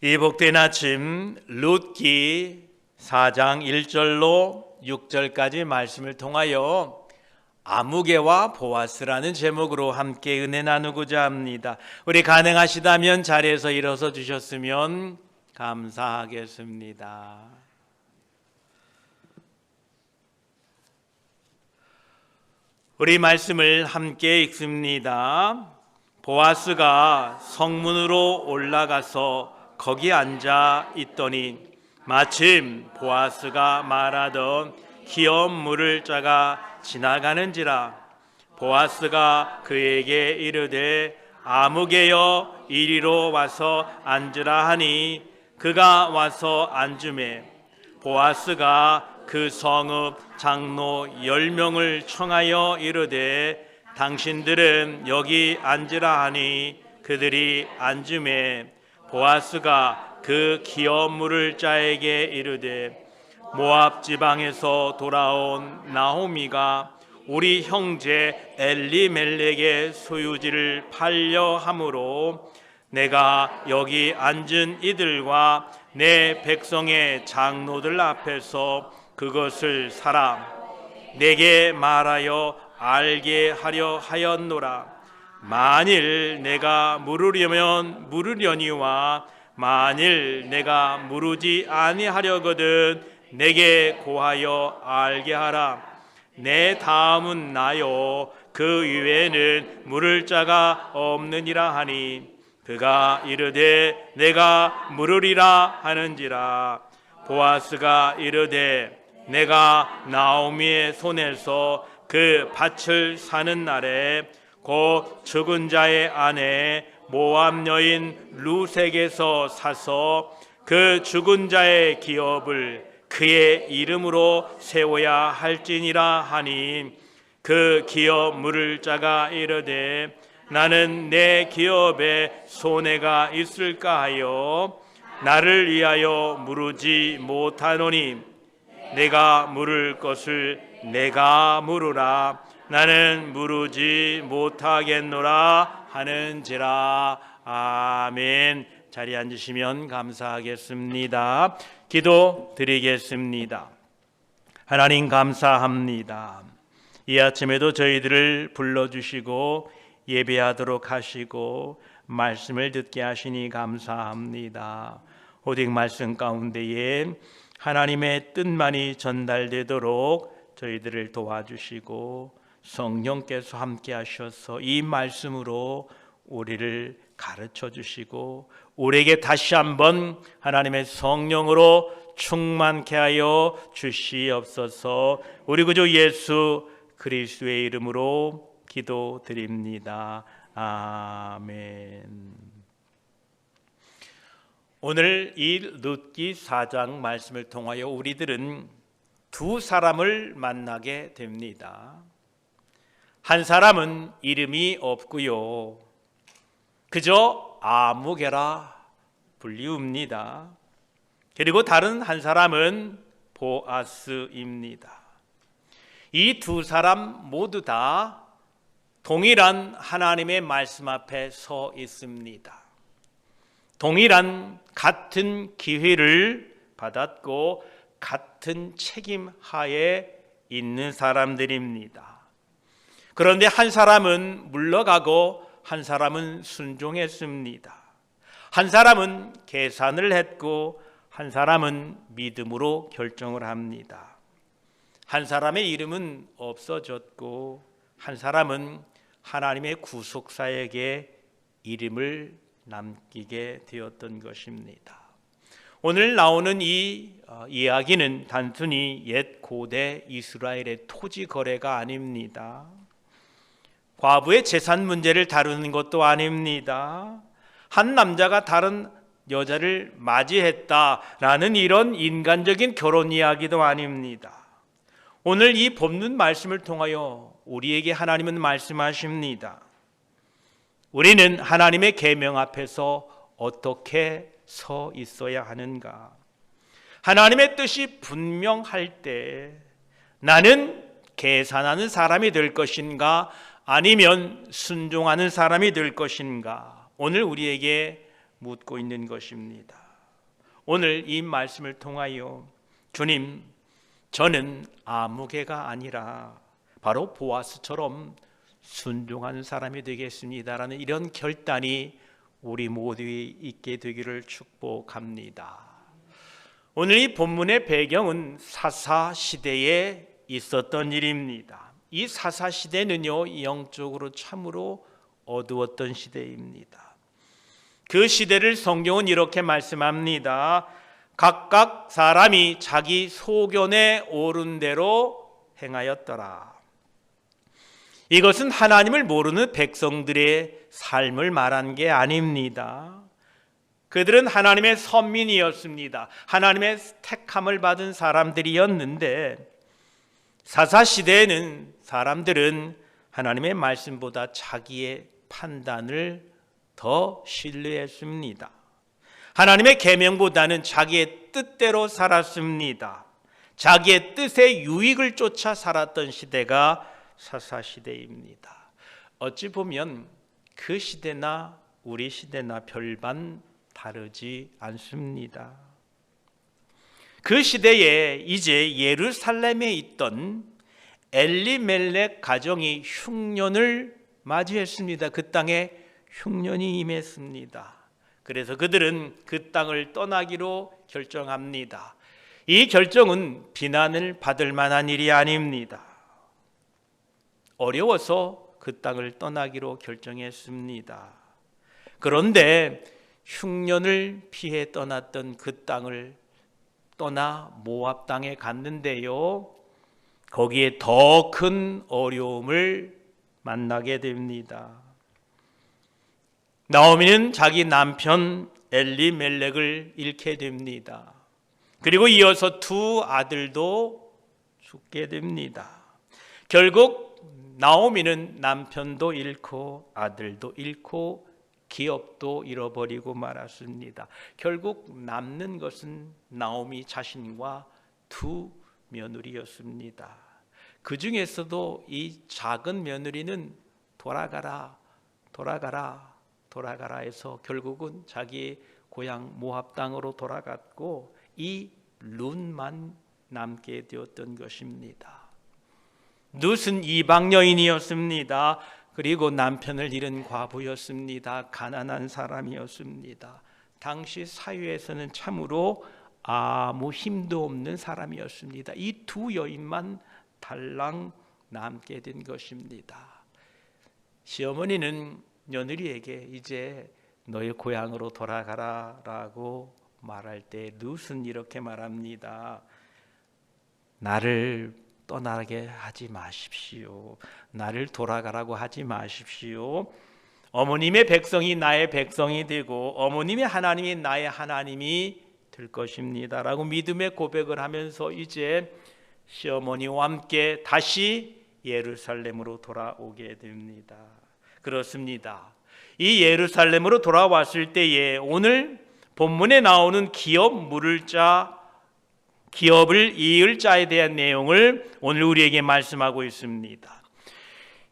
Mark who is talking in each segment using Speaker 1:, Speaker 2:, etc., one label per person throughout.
Speaker 1: 이 복된 아침 룻기 4장 1절로 6절까지 말씀을 통하여 아무개와 보아스라는 제목으로 함께 은혜 나누고자 합니다. 우리 가능하시다면 자리에서 일어서 주셨으면 감사하겠습니다. 우리 말씀을 함께 읽습니다. 보아스가 성문으로 올라가서 거기 앉아 있더니 마침 보아스가 말하던 기업 물을 자가 지나가는지라. 보아스가 그에게 이르되 아무개여 이리로 와서 앉으라 하니 그가 와서 앉으매 보아스가 그 성읍 장로 10명을 청하여 이르되 당신들은 여기 앉으라 하니 그들이 앉으매 보아스가 그 기업 물을 자에게 이르되 모압 지방에서 돌아온 나오미가 우리 형제 엘리멜렉의 소유지를 팔려 함으로 내가 여기 앉은 이들과 내 백성의 장로들 앞에서 그것을 사라. 내게 말하여 알게 하려 하였노라. 만일 내가 물으려면 물으려니와 만일 내가 물으지 아니하려거든 내게 고하여 알게 하라. 내 다음은 나요 그 이외에는 물을 자가 없느니라 하니 그가 이르되 내가 물으리라 하는지라. 보아스가 이르되 내가 나오미의 손에서 그 밭을 사는 날에 곧 죽은 자의 아내 모압 여인 룻에게서 사서 그 죽은 자의 기업을 그의 이름으로 세워야 할지니라 하니 그 기업 물을 자가 이르되 나는 내 기업에 손해가 있을까 하여 나를 위하여 물으지 못하노니 내가 물을 것을 내가 물으라. 나는 물으지 못하겠노라 하는지라. 아멘. 자리에 앉으시면 감사하겠습니다. 기도 드리겠습니다. 하나님 감사합니다. 이 아침에도 저희들을 불러주시고 예배하도록 하시고 말씀을 듣게 하시니 감사합니다. 오직 말씀 가운데에 하나님의 뜻만이 전달되도록 저희들을 도와주시고 성령께서 함께 하셔서 이 말씀으로 우리를 가르쳐 주시고 우리에게 다시 한번 하나님의 성령으로 충만케 하여 주시옵소서. 우리 구주 예수 그리스도의 이름으로 기도드립니다. 아멘. 오늘 이 룻기 4장 말씀을 통하여 우리들은 두 사람을 만나게 됩니다. 한 사람은 이름이 없고요, 그저 아무개라 불리웁니다. 그리고 다른 한 사람은 보아스입니다. 이 두 사람 모두 다 동일한 하나님의 말씀 앞에 서 있습니다. 동일한 같은 기회를 받았고 같은 책임 하에 있는 사람들입니다. 그런데 한 사람은 물러가고 한 사람은 순종했습니다. 한 사람은 계산을 했고 한 사람은 믿음으로 결정을 합니다. 한 사람의 이름은 없어졌고 한 사람은 하나님의 구속사에게 이름을 남기게 되었던 것입니다. 오늘 나오는 이 이야기는 단순히 옛 고대 이스라엘의 토지 거래가 아닙니다. 과부의 재산 문제를 다루는 것도 아닙니다. 한 남자가 다른 여자를 맞이했다라는 이런 인간적인 결혼 이야기도 아닙니다. 오늘 이 본문 말씀을 통하여 우리에게 하나님은 말씀하십니다. 우리는 하나님의 계명 앞에서 어떻게 서 있어야 하는가? 하나님의 뜻이 분명할 때 나는 계산하는 사람이 될 것인가 아니면 순종하는 사람이 될 것인가? 오늘 우리에게 묻고 있는 것입니다. 오늘 이 말씀을 통하여 주님, 저는 아무개가 아니라 바로 보아스처럼 순종하는 사람이 되겠습니다라는 이런 결단이 우리 모두에 있게 되기를 축복합니다. 오늘 이 본문의 배경은 사사시대에 있었던 일입니다. 이 사사시대는요, 영적으로 참으로 어두웠던 시대입니다. 그 시대를 성경은 이렇게 말씀합니다. 각각 사람이 자기 소견에 오른 대로 행하였더라. 이것은 하나님을 모르는 백성들의 삶을 말한 게 아닙니다. 그들은 하나님의 선민이었습니다. 하나님의 택함을 받은 사람들이었는데 사사시대에는 사람들은 하나님의 말씀보다 자기의 판단을 더 신뢰했습니다. 하나님의 계명보다는 자기의 뜻대로 살았습니다. 자기의 뜻의 유익을 쫓아 살았던 시대가 사사시대입니다. 어찌 보면 그 시대나 우리 시대나 별반 다르지 않습니다. 그 시대에 이제 예루살렘에 있던 엘리멜렉 가정이 흉년을 맞이했습니다. 그 땅에 흉년이 임했습니다. 그래서 그들은 그 땅을 떠나기로 결정합니다. 이 결정은 비난을 받을 만한 일이 아닙니다. 어려워서 그 땅을 떠나기로 결정했습니다. 그런데 흉년을 피해 떠났던 그 땅을 떠나 모압 땅에 갔는데요, 거기에 더 큰 어려움을 만나게 됩니다. 나오미는 자기 남편 엘리멜렉을 잃게 됩니다. 그리고 이어서 두 아들도 죽게 됩니다. 결국 나오미는 남편도 잃고 아들도 잃고 기업도 잃어버리고 말았습니다. 결국 남는 것은 나오미 자신과 두 며느리였습니다. 그 중에서도 이 작은 며느리는 돌아가라 해서 결국은 자기 고향 모압 땅으로 돌아갔고 이 룻만 남게 되었던 것입니다. 룻은 이방 여인이었습니다. 그리고 남편을 잃은 과부였습니다. 가난한 사람이었습니다. 당시 사회에서는 참으로 아무 힘도 없는 사람이었습니다. 이 두 여인만 달랑 남게 된 것입니다. 시어머니는 며느리에게 이제 너의 고향으로 돌아가라라고 말할 때 룻은 이렇게 말합니다. 나를 떠나게 하지 마십시오. 나를 돌아가라고 하지 마십시오. 어머님의 백성이 나의 백성이 되고 어머님의 하나님이 나의 하나님이 될 것입니다 라고 믿음의 고백을 하면서 이제 시어머니와 함께 다시 예루살렘으로 돌아오게 됩니다. 그렇습니다. 이 예루살렘으로 돌아왔을 때에 오늘 본문에 나오는 기업을 이을 자에 대한 내용을 오늘 우리에게 말씀하고 있습니다.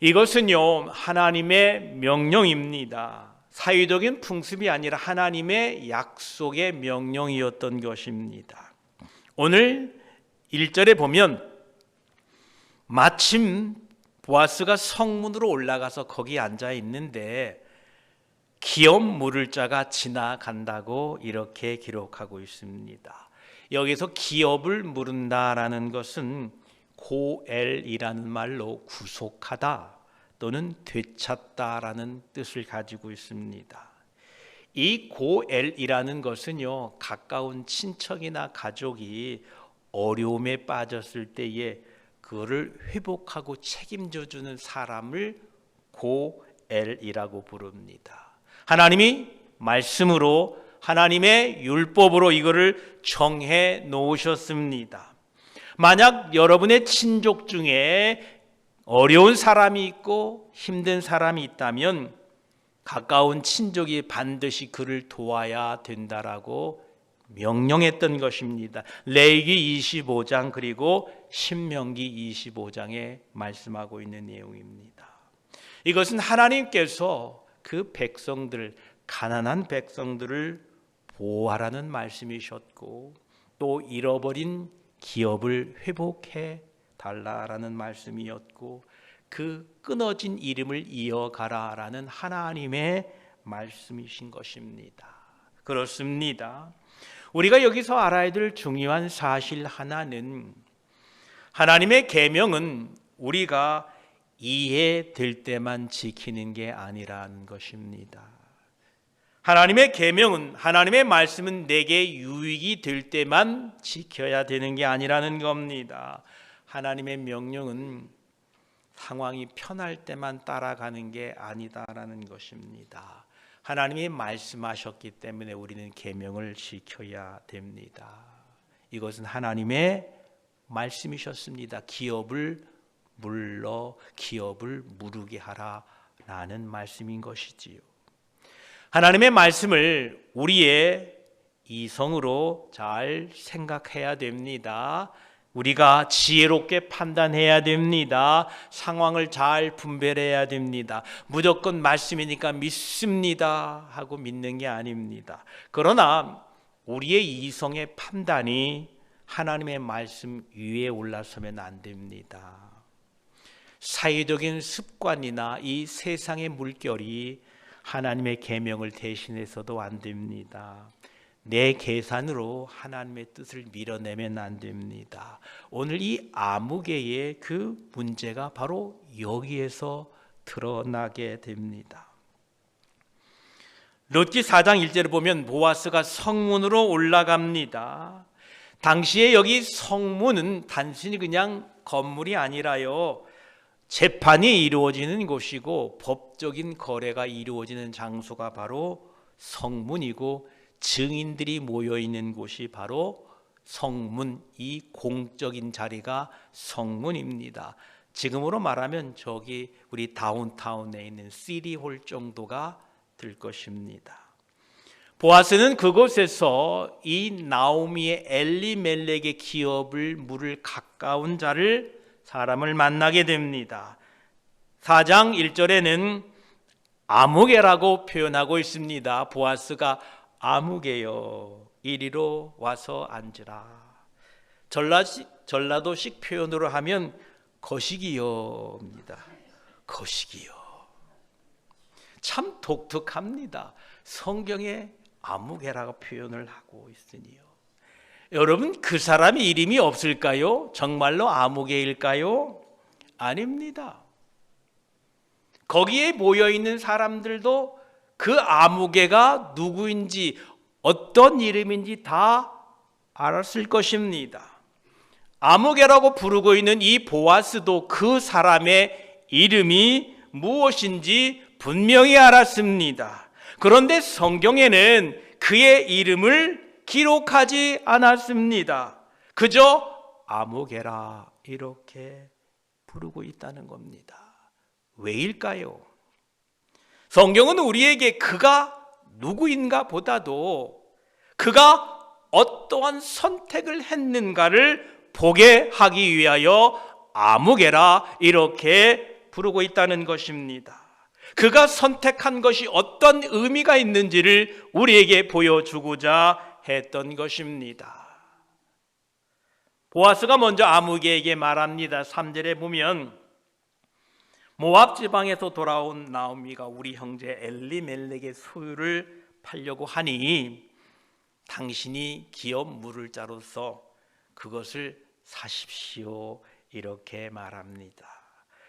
Speaker 1: 이것은요, 하나님의 명령입니다. 사회적인 풍습이 아니라 하나님의 약속의 명령이었던 것입니다. 오늘 1절에 보면 마침 보아스가 성문으로 올라가서 거기 앉아 있는데 기업 물을 자가 지나간다고 이렇게 기록하고 있습니다. 여기서 기업을 물은다라는 것은 고엘이라는 말로 구속하다 또는 되찾다라는 뜻을 가지고 있습니다. 이 고엘이라는 것은요, 가까운 친척이나 가족이 어려움에 빠졌을 때에 그거를 회복하고 책임져 주는 사람을 고엘이라고 부릅니다. 하나님이 말씀으로 하나님의 율법으로 이거를 정해 놓으셨습니다. 만약 여러분의 친족 중에 어려운 사람이 있고 힘든 사람이 있다면 가까운 친족이 반드시 그를 도와야 된다라고 명령했던 것입니다. 레위기 25장 그리고 신명기 25장에 말씀하고 있는 내용입니다. 이것은 하나님께서 그 백성들, 가난한 백성들을 보호하라는 말씀이셨고 또 잃어버린 기업을 회복해 달라라는 말씀이었고 그 끊어진 이름을 이어가라라는 하나님의 말씀이신 것입니다. 그렇습니다. 우리가 여기서 알아야 될 중요한 사실 하나는 하나님의 계명은 우리가 이해될 때만 지키는 게 아니라는 것입니다. 하나님의 계명은, 하나님의 말씀은 내게 유익이 될 때만 지켜야 되는 게 아니라는 겁니다. 하나님의 명령은 상황이 편할 때만 따라가는 게 아니다라는 것입니다. 하나님이 말씀하셨기 때문에 우리는 계명을 지켜야 됩니다. 이것은 하나님의 말씀이셨습니다. 기업을 물러 기업을 무르게 하라라는 말씀인 것이지요. 하나님의 말씀을 우리의 이성으로 잘 생각해야 됩니다. 우리가 지혜롭게 판단해야 됩니다. 상황을 잘 분별해야 됩니다. 무조건 말씀이니까 믿습니다 하고 믿는 게 아닙니다. 그러나 우리의 이성의 판단이 하나님의 말씀 위에 올라서면 안 됩니다. 사회적인 습관이나 이 세상의 물결이 하나님의 계명을 대신해서도 안 됩니다. 내 계산으로 하나님의 뜻을 밀어내면 안 됩니다. 오늘 이 아무개의 그 문제가 바로 여기에서 드러나게 됩니다. 룻기 4장 1절을 보면 보아스가 성문으로 올라갑니다. 당시에 여기 성문은 단순히 그냥 건물이 아니라요, 재판이 이루어지는 곳이고 법적인 거래가 이루어지는 장소가 바로 성문이고 증인들이 모여있는 곳이 바로 성문, 이 공적인 자리가 성문입니다. 지금으로 말하면 저기 우리 다운타운에 있는 시티홀 정도가 될 것입니다. 보아스는 그곳에서 이 나오미의 엘리멜렉의 기업을 물을 가까운 사람을 만나게 됩니다. 4장 1절에는 아무개라고 표현하고 있습니다. 보아스가 아무개여 이리로 와서 앉으라. 전라도식 표현으로 하면 거시기여입니다. 거시기여. 참 독특합니다. 성경에 아무개라고 표현을 하고 있으니요. 여러분, 그 사람의 이름이 없을까요? 정말로 아무개일까요? 아닙니다. 거기에 모여있는 사람들도 그 아무개가 누구인지 어떤 이름인지 다 알았을 것입니다. 아무개라고 부르고 있는 이 보아스도 그 사람의 이름이 무엇인지 분명히 알았습니다. 그런데 성경에는 그의 이름을 기록하지 않았습니다. 그저 아무개라 이렇게 부르고 있다는 겁니다. 왜일까요? 성경은 우리에게 그가 누구인가 보다도 그가 어떠한 선택을 했는가를 보게 하기 위하여 아무개라 이렇게 부르고 있다는 것입니다. 그가 선택한 것이 어떤 의미가 있는지를 우리에게 보여주고자 했던 것입니다. 보아스가 먼저 아무개에게 말합니다. 3절에 보면 모압 지방에서 돌아온 나오미가 우리 형제 엘리멜렉의 소유를 팔려고 하니 당신이 기업 물을 자로서 그것을 사십시오 이렇게 말합니다.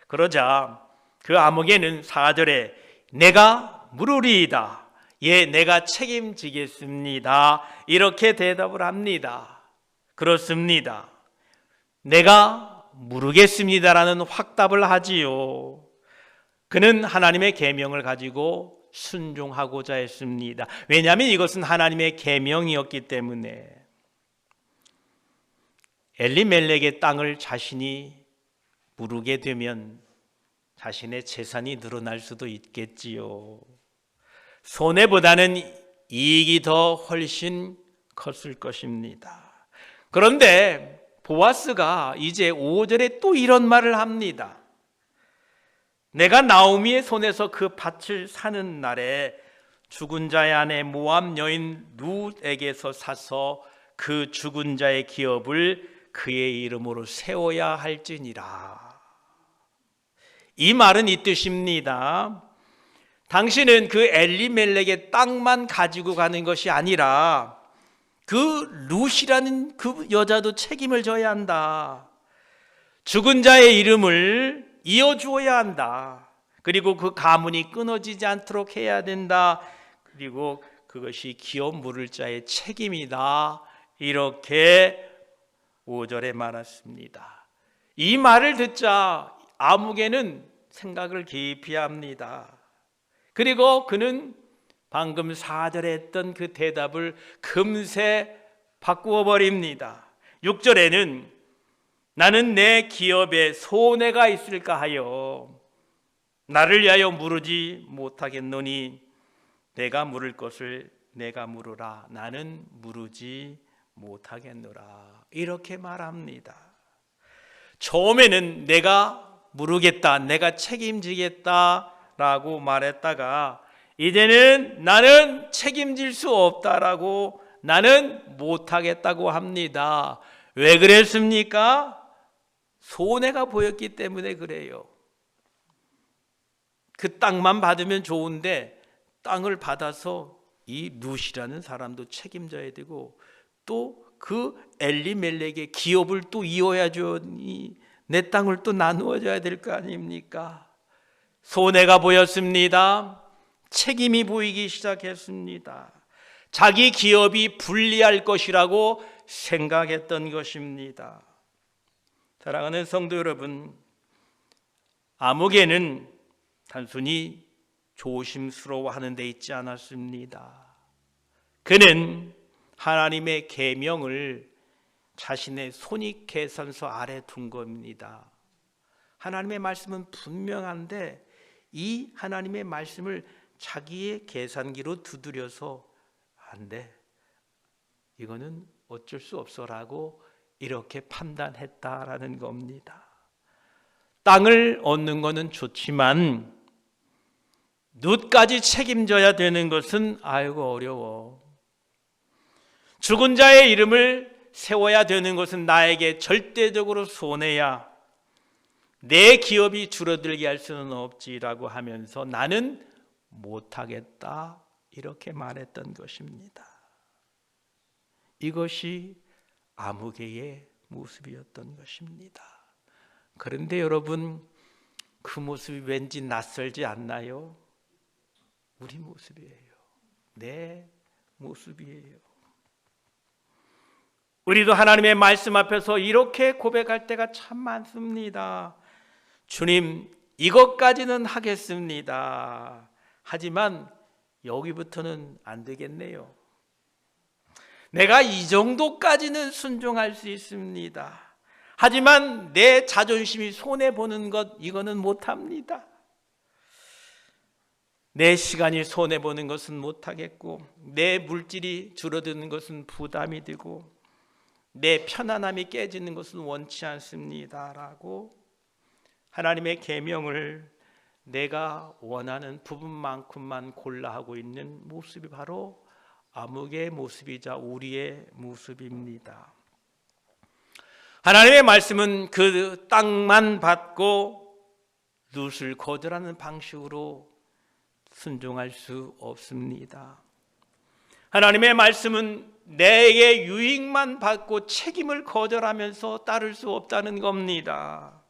Speaker 1: 그러자 그 아무개는 4절에 내가 물으리이다. 예, 내가 책임지겠습니다. 이렇게 대답을 합니다. 그렇습니다. 내가 물으겠습니다라는 확답을 하지요. 그는 하나님의 계명을 가지고 순종하고자 했습니다. 왜냐하면 이것은 하나님의 계명이었기 때문에. 엘리멜렉의 땅을 자신이 물으게 되면 자신의 재산이 늘어날 수도 있겠지요. 손해보다는 이익이 더 훨씬 컸을 것입니다. 그런데 보아스가 이제 5절에 또 이런 말을 합니다. 내가 나오미의 손에서 그 밭을 사는 날에 죽은 자의 아내 모압 여인 룻에게서 사서 그 죽은 자의 기업을 그의 이름으로 세워야 할지니라. 이 말은 이 뜻입니다. 당신은 그 엘리멜렉의 땅만 가지고 가는 것이 아니라 그 룻이라는 그 여자도 책임을 져야 한다. 죽은 자의 이름을 이어주어야 한다. 그리고 그 가문이 끊어지지 않도록 해야 된다. 그리고 그것이 기업 물을 자의 책임이다. 이렇게 5절에 말했습니다. 이 말을 듣자 아무개는 생각을 깊이 합니다. 그리고 그는 방금 4절에 했던 그 대답을 금세 바꾸어 버립니다. 6절에는 나는 내 기업에 손해가 있을까 하여 나를 위하여 물으지 못하겠노니 내가 물을 것을 내가 물으라. 나는 물으지 못하겠노라. 이렇게 말합니다. 처음에는 내가 물으겠다, 내가 책임지겠다 라고 말했다가 이제는 나는 책임질 수 없다라고, 나는 못하겠다고 합니다. 왜 그랬습니까? 손해가 보였기 때문에 그래요. 그 땅만 받으면 좋은데 땅을 받아서 이 룻이라는 사람도 책임져야 되고 또 그 엘리멜렉의 기업을 또 이어야죠. 내 땅을 또 나누어줘야 될 거 아닙니까? 손해가 보였습니다. 책임이 보이기 시작했습니다. 자기 기업이 불리할 것이라고 생각했던 것입니다. 사랑하는 성도 여러분, 아무개는 단순히 조심스러워하는 데 있지 않았습니다. 그는 하나님의 계명을 자신의 손익계산서 아래 둔 겁니다. 하나님의 말씀은 분명한데 이 하나님의 말씀을 자기의 계산기로 두드려서 안 돼, 이거는 어쩔 수 없어라고 이렇게 판단했다라는 겁니다. 땅을 얻는 것은 좋지만 룻까지 책임져야 되는 것은 아이고 어려워. 죽은 자의 이름을 세워야 되는 것은 나에게 절대적으로 손해야. 내 기업이 줄어들게 할 수는 없지라고 하면서 나는 못하겠다 이렇게 말했던 것입니다. 이것이 아무개의 모습이었던 것입니다. 그런데 여러분, 그 모습이 왠지 낯설지 않나요? 우리 모습이에요. 내 모습이에요. 우리도 하나님의 말씀 앞에서 이렇게 고백할 때가 참 많습니다. 주님, 이것까지는 하겠습니다. 하지만 여기부터는 안 되겠네요. 내가 이 정도까지는 순종할 수 있습니다. 하지만 내 자존심이 손해보는 것, 이거는 못합니다. 내 시간이 손해보는 것은 못하겠고, 내 물질이 줄어드는 것은 부담이 되고, 내 편안함이 깨지는 것은 원치 않습니다 라고 하나님의 계명을 내가 원하는 부분만큼만 골라 하고 있는 모습이 바로 아무개의 모습이자 우리의 모습입니다. 하나님의 말씀은 그 땅만 받고 룻을 거절하는 방식으로 순종할 수 없습니다. 하나님의 말씀은 내게 유익만 받고 책임을 거절하면서 따를 수 없다는 겁니다.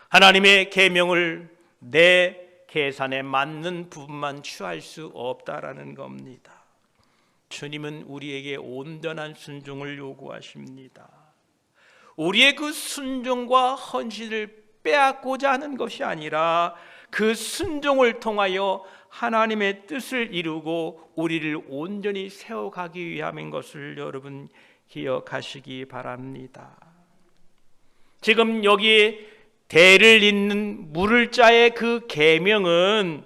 Speaker 1: 하나님의 계명을 내 계산에 맞는 부분만 취할 수 없다라는 겁니다. 주님은 우리에게 온전한 순종을 요구하십니다. 우리의 그 순종과 헌신을 빼앗고자 하는 것이 아니라 그 순종을 통하여 하나님의 뜻을 이루고 우리를 온전히 세워가기 위함인 것을 여러분 기억하시기 바랍니다. 지금 여기 대를 잇는 물을 자의 그 계명은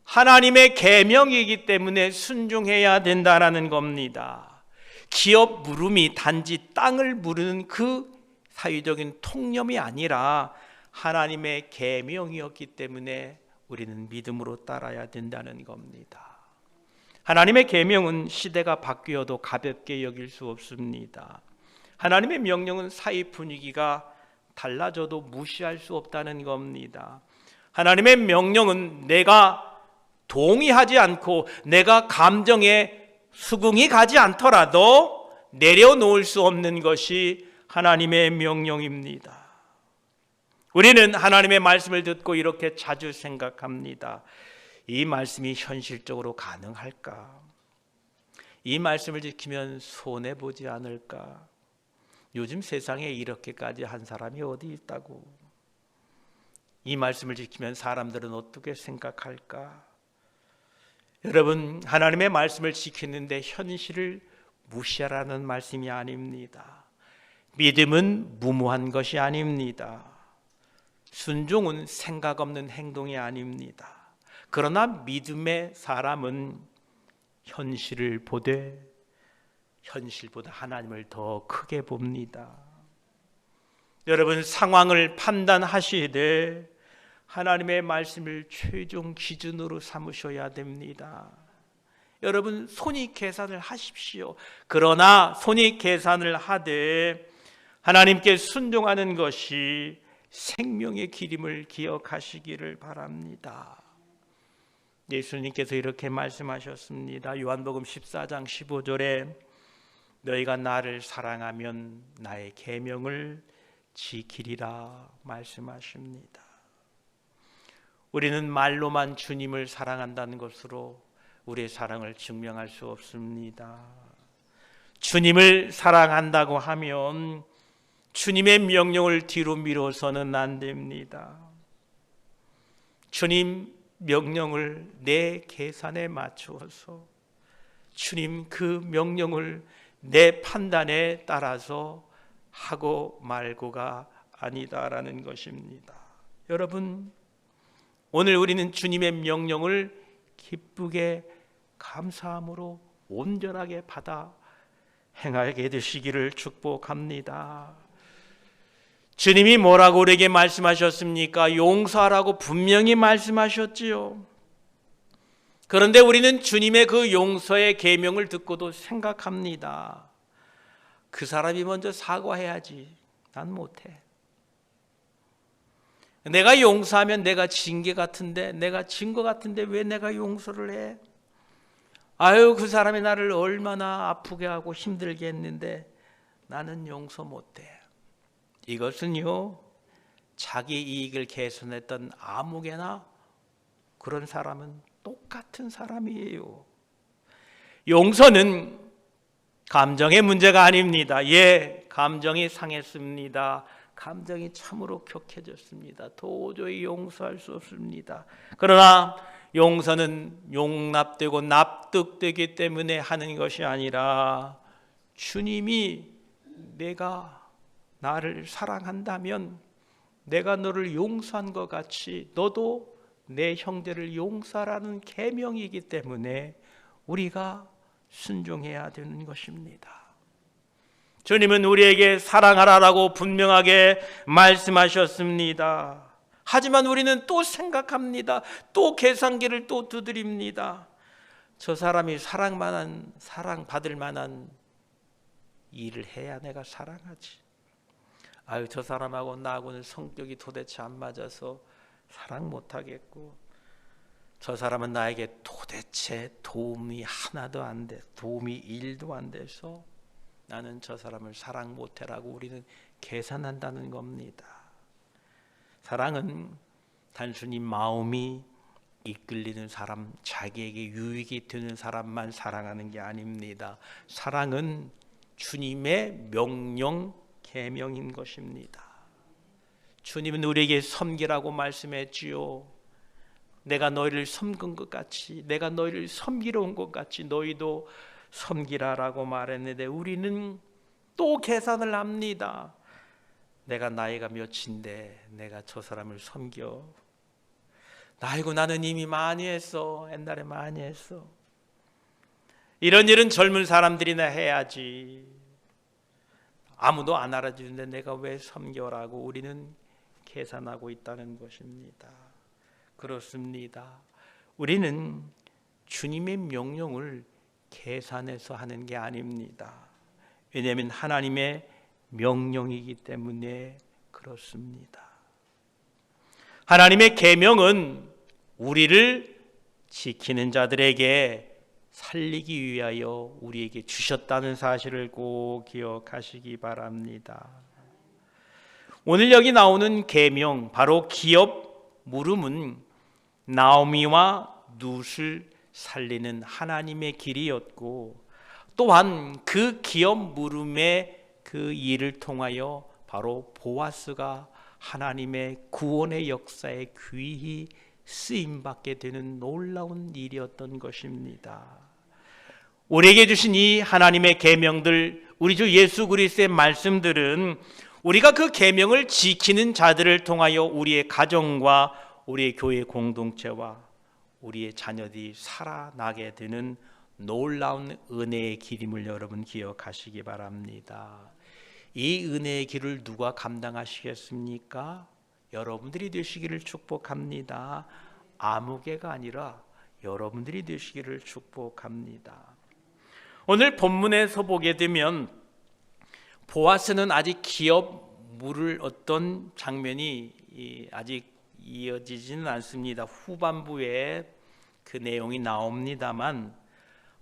Speaker 1: 하나님의 계명이기 때문에 순종해야 된다라는 겁니다. 기업 물음이 단지 땅을 물는 그 사회적인 통념이 아니라 하나님의 계명이었기 때문에 우리는 믿음으로 따라야 된다는 겁니다. 하나님의 계명은 시대가 바뀌어도 가볍게 여길 수 없습니다. 하나님의 명령은 사회 분위기가 달라져도 무시할 수 없다는 겁니다. 하나님의 명령은 내가 동의하지 않고 내가 감정에 수긍이 가지 않더라도 내려놓을 수 없는 것이 하나님의 명령입니다. 우리는 하나님의 말씀을 듣고 이렇게 자주 생각합니다. 이 말씀이 현실적으로 가능할까? 이 말씀을 지키면 손해보지 않을까? 요즘 세상에 이렇게까지 한 사람이 어디 있다고? 이 말씀을 지키면 사람들은 어떻게 생각할까? 여러분, 하나님의 말씀을 지키는데 현실을 무시하라는 말씀이 아닙니다. 믿음은 무모한 것이 아닙니다. 순종은 생각 없는 행동이 아닙니다. 그러나 믿음의 사람은 현실을 보되 현실보다 하나님을 더 크게 봅니다. 여러분, 상황을 판단하시되 하나님의 말씀을 최종 기준으로 삼으셔야 됩니다. 여러분, 손익 계산을 하십시오. 그러나 손익 계산을 하되 하나님께 순종하는 것이 생명의 길임을 기억하시기를 바랍니다. 예수님께서 이렇게 말씀하셨습니다. 요한복음 14장 15절에 너희가 나를 사랑하면 나의 계명을 지키리라 말씀하십니다. 우리는 말로만 주님을 사랑한다는 것으로 우리의 사랑을 증명할 수 없습니다. 주님을 사랑한다고 하면 주님의 명령을 뒤로 미뤄서는 안 됩니다. 주님 명령을 내 계산에 맞추어서 주님 그 명령을 내 판단에 따라서 하고 말고가 아니다라는 것입니다. 여러분, 오늘 우리는 주님의 명령을 기쁘게 감사함으로 온전하게 받아 행하게 되시기를 축복합니다. 주님이 뭐라고 우리에게 말씀하셨습니까? 용서하라고 분명히 말씀하셨지요. 그런데 우리는 주님의 그 용서의 계명을 듣고도 생각합니다. 그 사람이 먼저 사과해야지. 난 못해. 내가 용서하면 내가 진 게 같은데, 내가 진 거 같은데 왜 내가 용서를 해? 아유, 그 사람이 나를 얼마나 아프게 하고 힘들게 했는데 나는 용서 못해. 이것은요, 자기 이익을 개선했던 아무개나 그런 사람은 똑같은 사람이에요. 용서는 감정의 문제가 아닙니다. 예, 감정이 상했습니다. 감정이 참으로 격해졌습니다. 도저히 용서할 수 없습니다. 그러나 용서는 용납되고 납득되기 때문에 하는 것이 아니라 주님이 내가 나를 사랑한다면 내가 너를 용서한 것 같이 너도 내 형제를 용서하라는 계명이기 때문에 우리가 순종해야 되는 것입니다. 주님은 우리에게 사랑하라라고 분명하게 말씀하셨습니다. 하지만 우리는 또 생각합니다. 또 계산기를 또 두드립니다. 저 사람이 사랑받을 만한 일을 해야 내가 사랑하지. 아유, 저 사람하고 나하고는 성격이 도대체 안 맞아서 사랑 못하겠고, 저 사람은 나에게 도대체 도움이 하나도 안 돼, 도움이 1도 안 돼서 나는 저 사람을 사랑 못해라고 우리는 계산한다는 겁니다. 사랑은 단순히 마음이 이끌리는 사람, 자기에게 유익이 되는 사람만 사랑하는 게 아닙니다. 사랑은 주님의 명령, 계명인 것입니다. 주님은 우리에게 섬기라고 말씀했지요. 내가 너희를 섬긴 것 같이, 내가 너희를 섬기러 온 것 같이 너희도 섬기라라고 말했는데 우리는 또 계산을 합니다. 내가 나이가 몇인데 내가 저 사람을 섬겨. 아이고, 나는 이미 많이 했어. 옛날에 많이 했어. 이런 일은 젊은 사람들이나 해야지. 아무도 안 알아주는데 내가 왜 섬겨라고 우리는 계산하고 있다는 것입니다. 그렇습니다. 우리는 주님의 명령을 계산해서 하는 게 아닙니다. 왜냐하면 하나님의 명령이기 때문에 그렇습니다. 하나님의 계명은 우리를 지키는 자들에게 살리기 위하여 우리에게 주셨다는 사실을 꼭 기억하시기 바랍니다. 오늘 여기 나오는 계명, 바로 기업 물음은 나오미와 룻을 살리는 하나님의 길이었고, 또한 그 기업 물음의 그 일을 통하여 바로 보아스가 하나님의 구원의 역사에 귀히 쓰임받게 되는 놀라운 일이었던 것입니다. 우리에게 주신 이 하나님의 계명들, 우리 주 예수 그리스도의 말씀들은 우리가 그 계명을 지키는 자들을 통하여 우리의 가정과 우리의 교회 공동체와 우리의 자녀들이 살아나게 되는 놀라운 은혜의 길임을 여러분 기억하시기 바랍니다. 이 은혜의 길을 누가 감당하시겠습니까? 여러분들이 되시기를 축복합니다. 아무개가 아니라 여러분들이 되시기를 축복합니다. 오늘 본문에서 보게 되면 보아스는 아직 기업 물을 어떤 장면이 아직 이어지지는 않습니다. 후반부에 그 내용이 나옵니다만,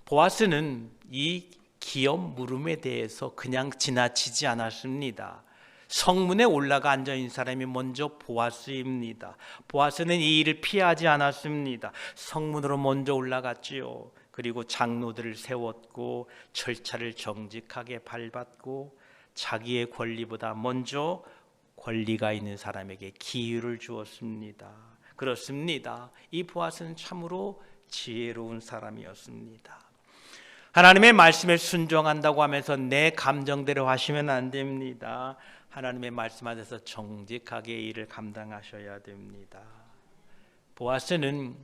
Speaker 1: 보아스는 이 기업 물음에 대해서 그냥 지나치지 않았습니다. 성문에 올라가 앉아있는 사람이 먼저 보아스입니다. 보아스는 이 일을 피하지 않았습니다. 성문으로 먼저 올라갔지요. 그리고 장로들을 세웠고 절차를 정직하게 밟았고 자기의 권리보다 먼저 권리가 있는 사람에게 기회를 주었습니다. 그렇습니다. 이 보아스는 참으로 지혜로운 사람이었습니다. 하나님의 말씀에 순종한다고 하면서 내 감정대로 하시면 안 됩니다. 하나님의 말씀 안에서 정직하게 일을 감당하셔야 됩니다. 보아스는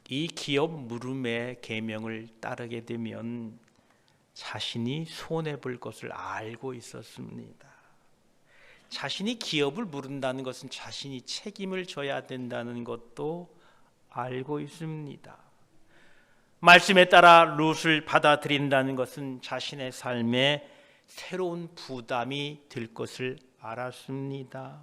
Speaker 1: 이 기업 물음의 계명을 따르게 되면 자신이 손해볼 것을 알고 있었습니다. 자신이 기업을 물은다는 것은 자신이 책임을 져야 된다는 것도 알고 있습니다. 말씀에 따라 룻을 받아들인다는 것은 자신의 삶에 새로운 부담이 될 것을 알았습니다.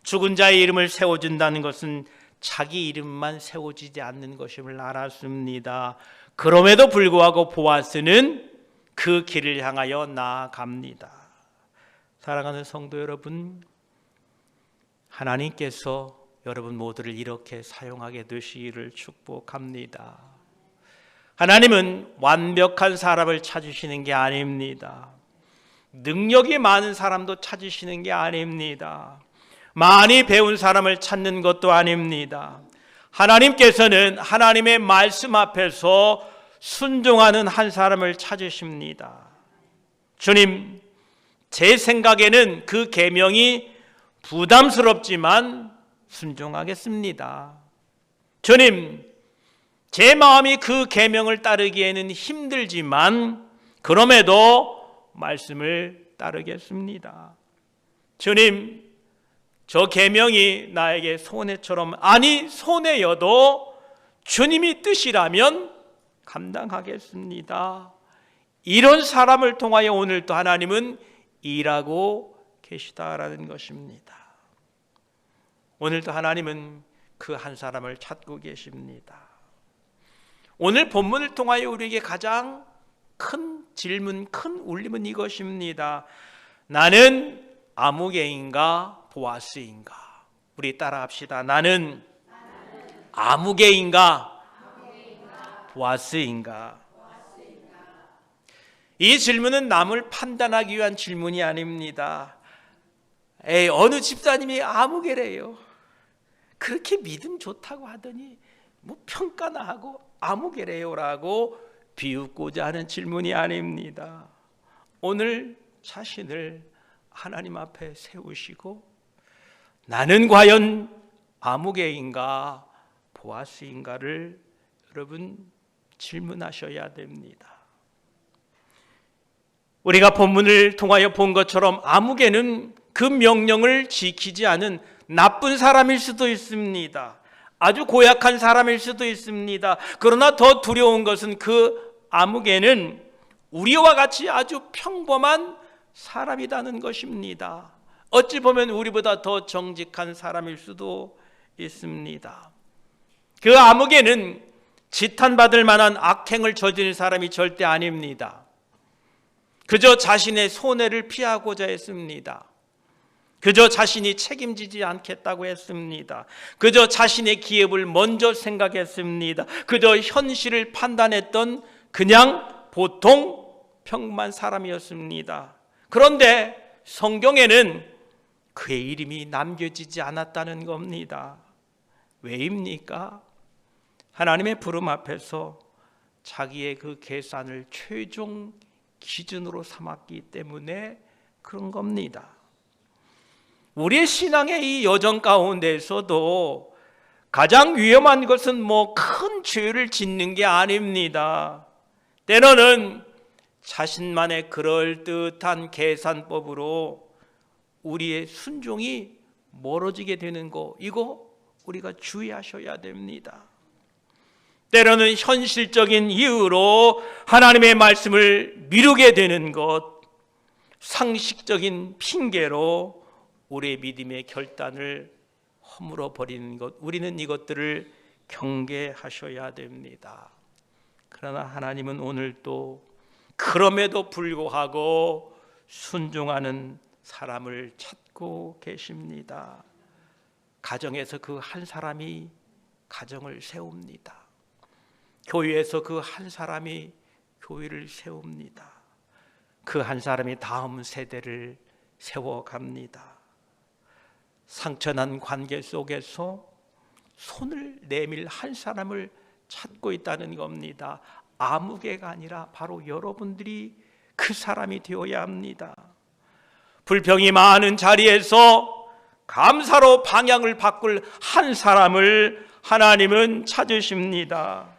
Speaker 1: 죽은 자의 이름을 세워준다는 것은 자기 이름만 세워지지 않는 것임을 알았습니다. 그럼에도 불구하고 보아스는 그 길을 향하여 나아갑니다. 사랑하는 성도 여러분, 하나님께서 여러분 모두를 이렇게 사용하게 되시기를 축복합니다. 하나님은 완벽한 사람을 찾으시는 게 아닙니다. 능력이 많은 사람도 찾으시는 게 아닙니다. 많이 배운 사람을 찾는 것도 아닙니다. 하나님께서는 하나님의 말씀 앞에서 순종하는 한 사람을 찾으십니다. 주님, 제 생각에는 그 계명이 부담스럽지만 순종하겠습니다. 주님, 제 마음이 그 계명을 따르기에는 힘들지만 그럼에도 말씀을 따르겠습니다. 주님, 저 계명이 나에게 손해처럼, 아니 손해여도 주님이 뜻이라면 감당하겠습니다. 이런 사람을 통하여 오늘도 하나님은 일하고 계시다라는 것입니다. 오늘도 하나님은 그 한 사람을 찾고 계십니다. 오늘 본문을 통하여 우리에게 가장 큰 질문, 큰 울림은 이것입니다. 나는 아무개인가 보아스인가? 우리 따라합시다. 나는 아무개인가 보아스인가? 이 질문은 남을 판단하기 위한 질문이 아닙니다. 어느 집사님이 아무개래요. 그렇게 믿음 좋다고 하더니 뭐 평가나 하고 아무개래요라고 비웃고자 하는 질문이 아닙니다. 오늘 자신을 하나님 앞에 세우시고 나는 과연 아무개인가 보아스인가를 여러분 질문하셔야 됩니다. 우리가 본문을 통하여 본 것처럼 아무개는 그 명령을 지키지 않은 나쁜 사람일 수도 있습니다. 아주 고약한 사람일 수도 있습니다. 그러나 더 두려운 것은 그 아무개는 우리와 같이 아주 평범한 사람이라는 것입니다. 어찌 보면 우리보다 더 정직한 사람일 수도 있습니다. 그 아무개는 지탄받을 만한 악행을 저지른 사람이 절대 아닙니다. 그저 자신의 손해를 피하고자 했습니다. 그저 자신이 책임지지 않겠다고 했습니다. 그저 자신의 기업을 먼저 생각했습니다. 그저 현실을 판단했던 그냥 보통 평범한 사람이었습니다. 그런데 성경에는 그의 이름이 남겨지지 않았다는 겁니다. 왜입니까? 하나님의 부름 앞에서 자기의 그 계산을 최종 기준으로 삼았기 때문에 그런 겁니다. 우리의 신앙의 이 여정 가운데서도 가장 위험한 것은 큰 죄를 짓는 게 아닙니다. 때로는 자신만의 그럴듯한 계산법으로 우리의 순종이 멀어지게 되는 거, 이거 우리가 주의하셔야 됩니다. 때로는 현실적인 이유로 하나님의 말씀을 미루게 되는 것, 상식적인 핑계로 우리의 믿음의 결단을 허물어 버리는 것, 우리는 이것들을 경계하셔야 됩니다. 그러나 하나님은 오늘 또 그럼에도 불구하고 순종하는 사람을 찾고 계십니다. 가정에서 그 한 사람이 가정을 세웁니다. 교회에서 그 한 사람이 교회를 세웁니다. 그 한 사람이 다음 세대를 세워갑니다. 상처난 관계 속에서 손을 내밀 한 사람을 찾고 있다는 겁니다. 아무개가 아니라 바로 여러분들이 그 사람이 되어야 합니다. 불평이 많은 자리에서 감사로 방향을 바꿀 한 사람을 하나님은 찾으십니다.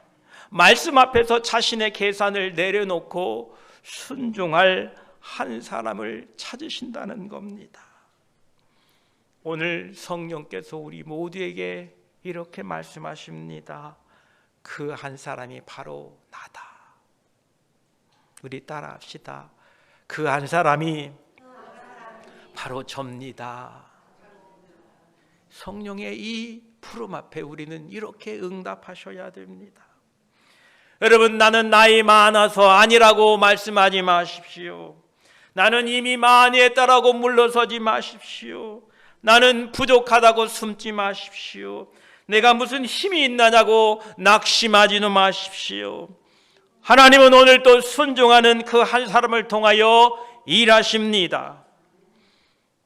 Speaker 1: 말씀 앞에서 자신의 계산을 내려놓고 순종할 한 사람을 찾으신다는 겁니다. 오늘 성령께서 우리 모두에게 이렇게 말씀하십니다. 그 한 사람이 바로 나다. 우리 따라합시다. 그 한 사람이 바로 접니다. 성령의 이 부름 앞에 우리는 이렇게 응답하셔야 됩니다. 여러분, 나는 나이 많아서 아니라고 말씀하지 마십시오. 나는 이미 많이 했다라고 물러서지 마십시오. 나는 부족하다고 숨지 마십시오. 내가 무슨 힘이 있나냐고 낙심하지는 마십시오. 하나님은 오늘 또 순종하는 그 한 사람을 통하여 일하십니다.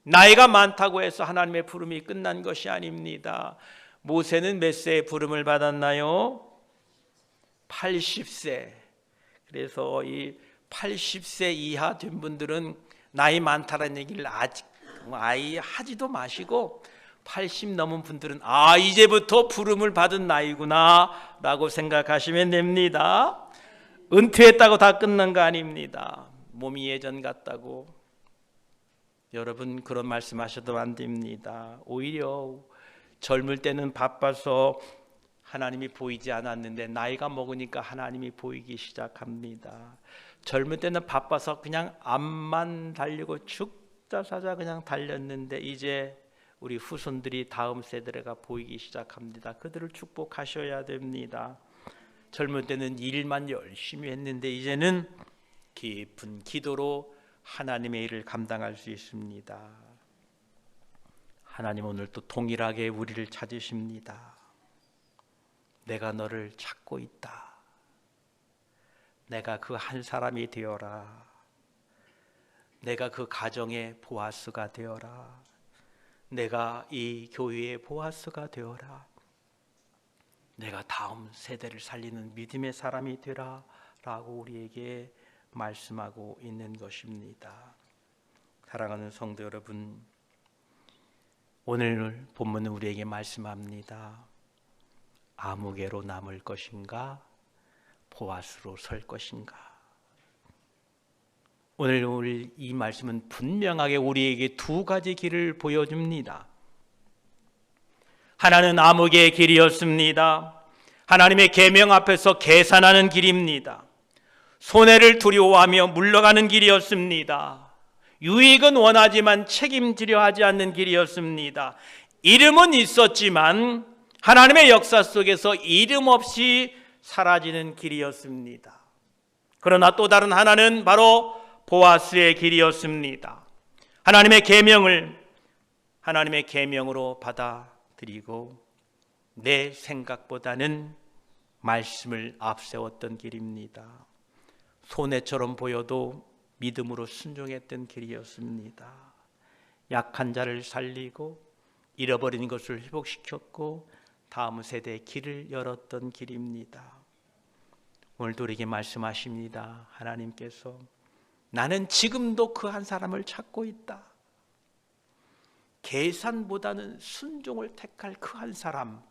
Speaker 1: 나이가 많다고 해서 하나님의 부름이 끝난 것이 아닙니다. 모세는 몇 세에 부름을 받았나요? 80세. 그래서 이 80세 이하 된 분들은 나이 많다는 얘기를 아직 아예 하지도 마시고 80 넘은 분들은 이제부터 부름을 받은 나이구나 라고 생각하시면 됩니다. 은퇴했다고 다 끝난 거 아닙니다. 몸이 예전 같다고 여러분 그런 말씀하셔도 안 됩니다. 오히려 젊을 때는 바빠서 하나님이 보이지 않았는데 나이가 먹으니까 하나님이 보이기 시작합니다. 젊을 때는 바빠서 그냥 앞만 달리고 죽자 사자 그냥 달렸는데 이제 우리 후손들이 다음 세대가 보이기 시작합니다. 그들을 축복하셔야 됩니다. 젊을 때는 일만 열심히 했는데 이제는 깊은 기도로 하나님의 일을 감당할 수 있습니다. 하나님 오늘 또 동일하게 우리를 찾으십니다. 내가 너를 찾고 있다. 내가 그 한 사람이 되어라. 내가 그 가정의 보아스가 되어라. 내가 이 교회의 보아스가 되어라. 내가 다음 세대를 살리는 믿음의 사람이 되라 라고 우리에게 말씀하고 있는 것입니다. 사랑하는 성도 여러분, 오늘 본문은 우리에게 말씀합니다. 아무개로 남을 것인가 보아스로 설 것인가. 오늘 이 말씀은 분명하게 우리에게 두 가지 길을 보여줍니다. 하나는 암흑의 길이었습니다. 하나님의 계명 앞에서 계산하는 길입니다. 손해를 두려워하며 물러가는 길이었습니다. 유익은 원하지만 책임지려 하지 않는 길이었습니다. 이름은 있었지만 하나님의 역사 속에서 이름 없이 사라지는 길이었습니다. 그러나 또 다른 하나는 바로 보아스의 길이었습니다. 하나님의 계명을 하나님의 계명으로 받아들이고 내 생각보다는 말씀을 앞세웠던 길입니다. 손해처럼 보여도 믿음으로 순종했던 길이었습니다. 약한 자를 살리고 잃어버린 것을 회복시켰고 다음 세대의 길을 열었던 길입니다. 오늘도 우리에게 말씀하십니다. 하나님께서 나는 지금도 그 한 사람을 찾고 있다. 계산보다는 순종을 택할 그 한 사람,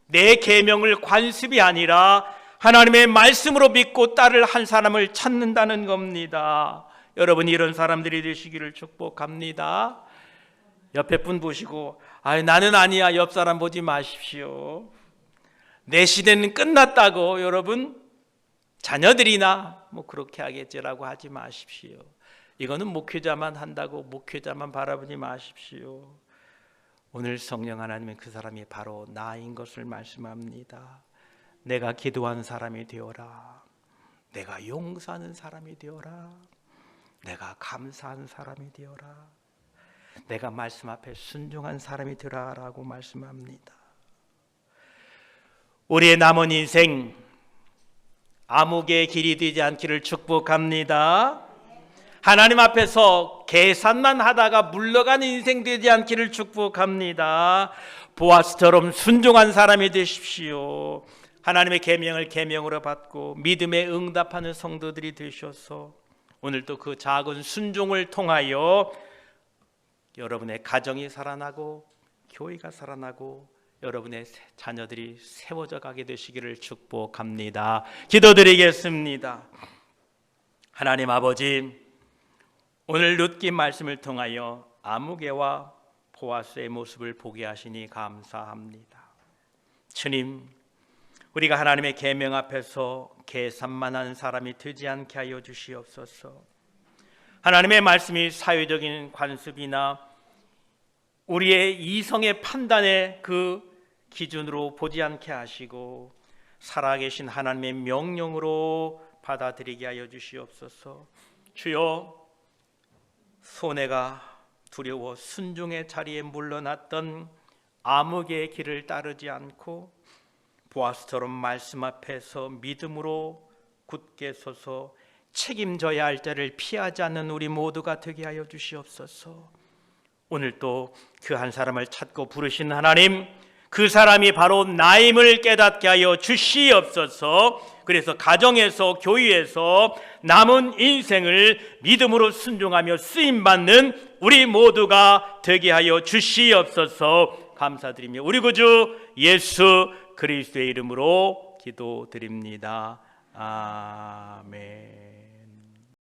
Speaker 1: 내 계명을 관습이 아니라 하나님의 말씀으로 믿고 따를 한 사람을 찾는다는 겁니다. 여러분 이런 사람들이 되시기를 축복합니다. 옆에 분 보시고 나는 아니야 옆 사람 보지 마십시오. 내 시대는 끝났다고 여러분 자녀들이나 그렇게 하겠지라고 하지 마십시오. 이거는 목회자만 한다고 목회자만 바라보지 마십시오. 오늘 성령 하나님은 그 사람이 바로 나인 것을 말씀합니다. 내가 기도하는 사람이 되어라. 내가 용서하는 사람이 되어라. 내가 감사하는 사람이 되어라. 내가 말씀 앞에 순종한 사람이 되라라고 말씀합니다. 우리의 남은 인생 암흑의 길이 되지 않기를 축복합니다. 하나님 앞에서 계산만 하다가 물러가는 인생 되지 않기를 축복합니다. 보아스처럼 순종한 사람이 되십시오. 하나님의 계명을 계명으로 받고 믿음에 응답하는 성도들이 되셔서 오늘도 그 작은 순종을 통하여 여러분의 가정이 살아나고 교회가 살아나고 여러분의 자녀들이 세워져 가게 되시기를 축복합니다. 기도드리겠습니다. 하나님 아버지, 오늘 룻기 말씀을 통하여 아무개와 보아스의 모습을 보게 하시니 감사합니다. 주님, 우리가 하나님의 계명 앞에서 계산만 하는 사람이 되지 않게 하여 주시옵소서. 하나님의 말씀이 사회적인 관습이나 우리의 이성의 판단의 그 기준으로 보지 않게 하시고 살아계신 하나님의 명령으로 받아들이게 하여 주시옵소서. 주여, 손해가 두려워 순종의 자리에 물러났던 암흑의 길을 따르지 않고 보아스처럼 말씀 앞에서 믿음으로 굳게 서서 책임져야 할 자를 피하지 않는 우리 모두가 되게 하여 주시옵소서. 오늘 또 그 한 사람을 찾고 부르신 하나님, 그 사람이 바로 나임을 깨닫게 하여 주시옵소서. 그래서 가정에서 교회에서 남은 인생을 믿음으로 순종하며 쓰임받는 우리 모두가 되게 하여 주시옵소서. 감사드리며 우리 구주 예수 그리스도의 이름으로 기도드립니다. 아멘.